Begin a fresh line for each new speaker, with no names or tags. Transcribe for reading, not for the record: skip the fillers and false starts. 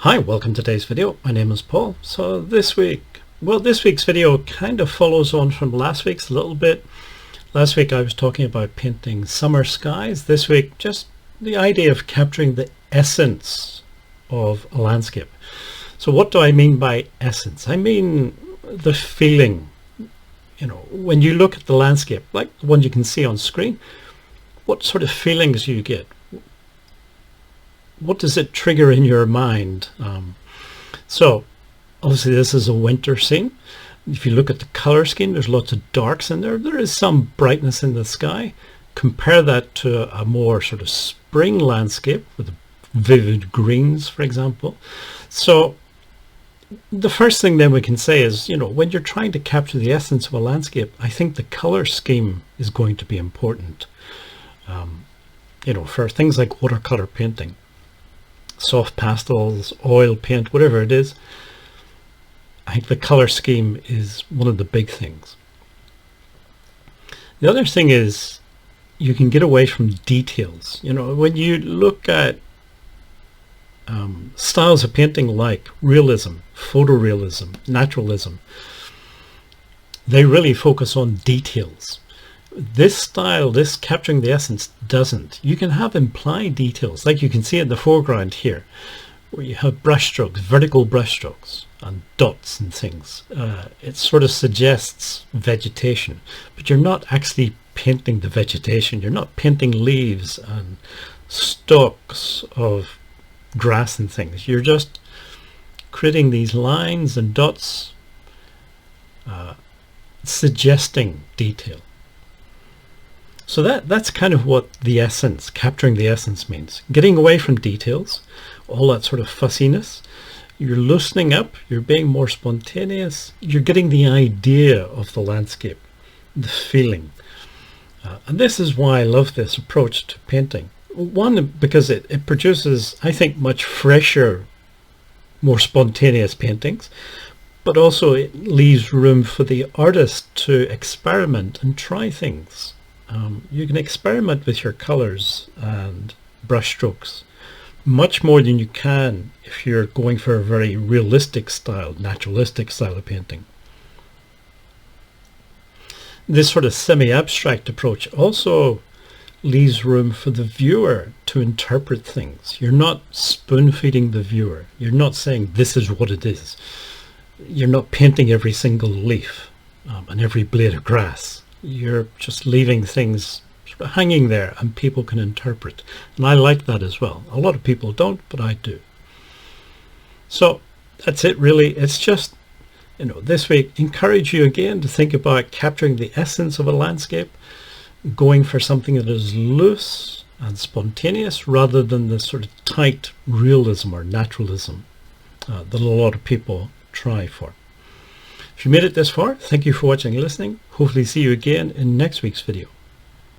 Hi, welcome to today's video. My name is Paul. So this week's video kind of follows on from last week's a little bit. Last week I was talking about painting summer skies. This week just the idea of capturing the essence of a landscape. So what do I mean by essence? I mean the feeling. You know, when you look at the landscape, like the one you can see on screen, what sort of feelings you get? What does it trigger in your mind? So obviously this is a winter scene. If you look at the color scheme, there's lots of darks in there. There is some brightness in the sky. Compare that to a more sort of spring landscape with vivid greens, for example. So the first thing then we can say is, you know, when you're trying to capture the essence of a landscape, I think the color scheme is going to be important. You know, for things like watercolor painting, soft pastels, oil paint, whatever it is, I think the color scheme is one of the big things. The other thing is you can get away from details. You know, when you look at styles of painting like realism, photorealism, naturalism, they really focus on details. This style, this capturing the essence, doesn't. You can have implied details, like you can see in the foreground here, where you have brushstrokes, vertical brushstrokes, and dots and things. It sort of suggests vegetation, but you're not actually painting the vegetation. You're not painting leaves and stalks of grass and things. You're just creating these lines and dots, suggesting detail. So that's kind of what the essence, capturing the essence, means. Getting away from details, all that sort of fussiness. You're loosening up, you're being more spontaneous, you're getting the idea of the landscape, the feeling. And this is why I love this approach to painting. One, because it produces, I think, much fresher, more spontaneous paintings, but also it leaves room for the artist to experiment and try things. You can experiment with your colors and brush strokes much more than you can if you're going for a very realistic style, naturalistic style of painting. This sort of semi-abstract approach also leaves room for the viewer to interpret things. You're not spoon-feeding the viewer. You're not saying this is what it is. You're not painting every single leaf and every blade of grass. You're just leaving things sort of hanging there and people can interpret. And I like that as well. A lot of people don't, but I do. So that's it really. It's just, you know, this week, encourage you again to think about capturing the essence of a landscape, going for something that is loose and spontaneous rather than the sort of tight realism or naturalism that a lot of people try for. If you made it this far, thank you for watching and listening. Hopefully see you again in next week's video.